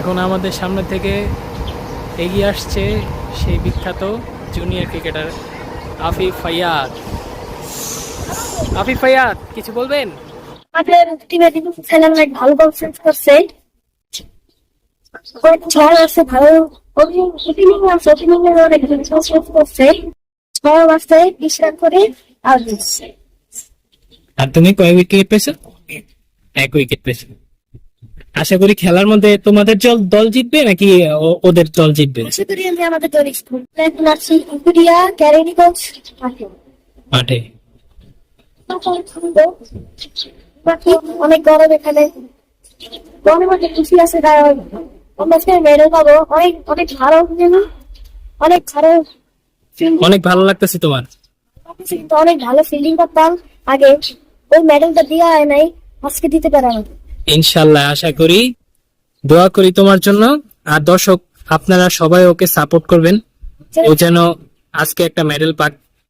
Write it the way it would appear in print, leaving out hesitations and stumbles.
এখন আমাদের সামনে থেকে এগিয়ে আসছে সেই বিখ্যাত জুনিয়র ক্রিকেটার আফিফ ফাইয়াদ। আফিফ ফাইয়াদ, কিছু বলবেন? আমাদের টিমে ছেলে অনেক ভালো পারফরমেন্স করছে, ছয় আছে ভালো ওপেনিং আছে, ওপেনিং এর অনেক পারফরমেন্স করছে, ছয় আছে 20 রান করে আউট দিচ্ছে। আর তুমি কয় উইকেট পেয়েছো? 1 উইকেট পেয়েছো। আশা করি খেলার মধ্যে তোমাদের দল জিতবে নাকি ওদের দল জিতবে? আশা করি আমি আমাদের দল এখন আছি ইকুরিয়া ক্যারেনিগঞ্জ মাঠে। বাকি অনেক গরম এখানে, গরমের মধ্যে খুশি আছে আমরা মেডেল পাবো। অনেক অনেক ভালো, অনেক ভালো, অনেক ভালো লাগতেছে তোমার? কিন্তু অনেক ভালো ফিল্ডিং করতাম আগে, ওই মেডেলটা দেওয়া হয় নাই, আজকে দিতে পারলাম। ইনশাল্লাহ আশা করি, দোয়া করি তোমার জন্য। আর দর্শক আপনারা সবাই ওকে সাপোর্ট করবেন, ও যেন আজকে একটা মেডেল পাক।